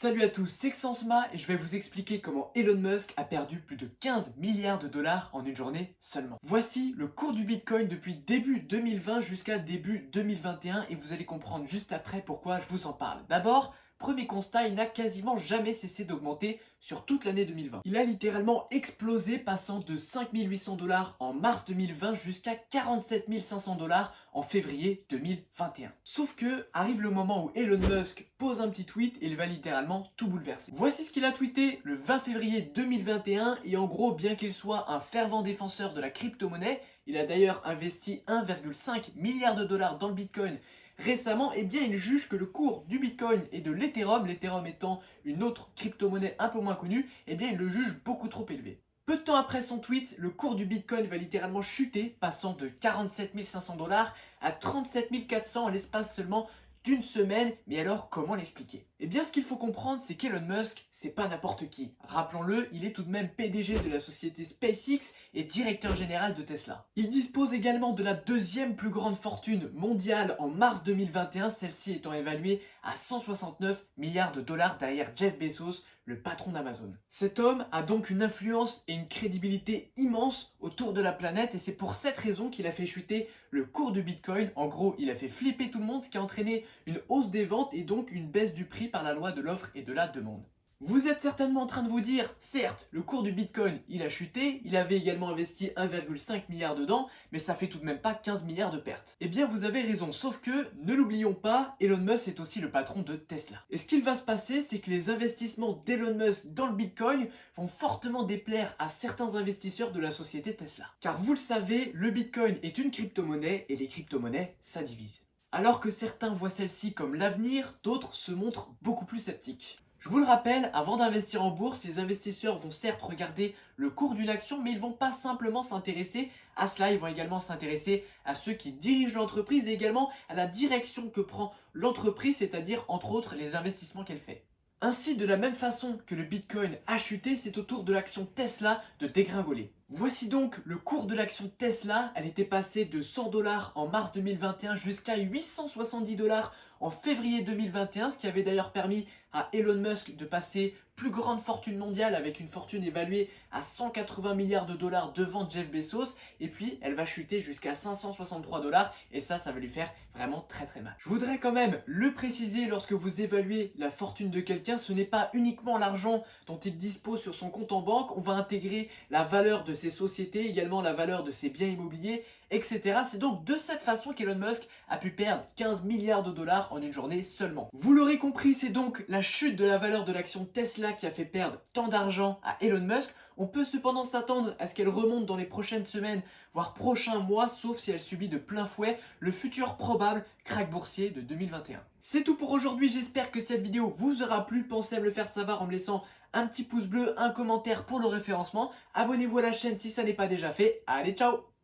Salut à tous, c'est Xansma et je vais vous expliquer comment Elon Musk a perdu plus de 15 milliards de dollars en une journée seulement. Voici le cours du Bitcoin depuis début 2020 jusqu'à début 2021 et vous allez comprendre juste après pourquoi je vous en parle. D'abord, premier constat, il n'a quasiment jamais cessé d'augmenter sur toute l'année 2020. Il a littéralement explosé, passant de 5 800 dollars en mars 2020 jusqu'à 47 500 dollars en février 2021. Sauf que arrive le moment où Elon Musk pose un petit tweet et il va littéralement tout bouleverser. Voici ce qu'il a tweeté le 20 février 2021 et en gros, bien qu'il soit un fervent défenseur de la crypto-monnaie, il a d'ailleurs investi 1,5 milliard de dollars dans le Bitcoin récemment, eh bien il juge que le cours du Bitcoin et de l'Ethereum, l'Ethereum étant une autre crypto-monnaie un peu moins connue, eh bien il le juge beaucoup trop élevé. Peu de temps après son tweet, le cours du Bitcoin va littéralement chuter, passant de 47 500 dollars à 37 400 en l'espace seulement d'une semaine. Mais alors, comment l'expliquer? Eh bien, ce qu'il faut comprendre, c'est qu'Elon Musk, c'est pas n'importe qui. Rappelons-le, il est tout de même PDG de la société SpaceX et directeur général de Tesla. Il dispose également de la deuxième plus grande fortune mondiale en mars 2021, celle-ci étant évaluée à 169 milliards de dollars derrière Jeff Bezos, le patron d'Amazon. Cet homme a donc une influence et une crédibilité immense autour de la planète et c'est pour cette raison qu'il a fait chuter le cours du Bitcoin. En gros, il a fait flipper tout le monde, ce qui a entraîné une hausse des ventes et donc une baisse du prix par la loi de l'offre et de la demande. Vous êtes certainement en train de vous dire, certes, le cours du Bitcoin, il a chuté, il avait également investi 1,5 milliard dedans, mais ça fait tout de même pas 15 milliards de pertes. Eh bien, vous avez raison, sauf que, ne l'oublions pas, Elon Musk est aussi le patron de Tesla. Et ce qu'il va se passer, c'est que les investissements d'Elon Musk dans le Bitcoin vont fortement déplaire à certains investisseurs de la société Tesla. Car vous le savez, le Bitcoin est une crypto-monnaie et les crypto-monnaies, ça divise. Alors que certains voient celle-ci comme l'avenir, d'autres se montrent beaucoup plus sceptiques. Je vous le rappelle, avant d'investir en bourse, les investisseurs vont certes regarder le cours d'une action, mais ils ne vont pas simplement s'intéresser à cela, ils vont également s'intéresser à ceux qui dirigent l'entreprise et également à la direction que prend l'entreprise, c'est-à-dire entre autres les investissements qu'elle fait. Ainsi, de la même façon que le Bitcoin a chuté, c'est au tour de l'action Tesla de dégringoler. Voici donc le cours de l'action Tesla, elle était passée de 100 dollars en mars 2021 jusqu'à 870 dollars en février 2021, ce qui avait d'ailleurs permis à Elon Musk de passer plus grande fortune mondiale avec une fortune évaluée à 180 milliards de dollars devant Jeff Bezos, et puis elle va chuter jusqu'à 563 dollars et ça va lui faire vraiment très très mal. Je voudrais quand même le préciser, lorsque vous évaluez la fortune de quelqu'un, ce n'est pas uniquement l'argent dont il dispose sur son compte en banque, on va intégrer la valeur de ses sociétés, également la valeur de ses biens immobiliers, etc. C'est donc de cette façon qu'Elon Musk a pu perdre 15 milliards de dollars en une journée seulement. Vous l'aurez compris, c'est donc la chute de la valeur de l'action Tesla qui a fait perdre tant d'argent à Elon Musk. On peut cependant s'attendre à ce qu'elle remonte dans les prochaines semaines, voire prochains mois, sauf si elle subit de plein fouet le futur probable krach boursier de 2021. C'est tout pour aujourd'hui, j'espère que cette vidéo vous aura plu. Pensez à me le faire savoir en me laissant un petit pouce bleu, un commentaire pour le référencement. Abonnez-vous à la chaîne si ça n'est pas déjà fait. Allez, ciao!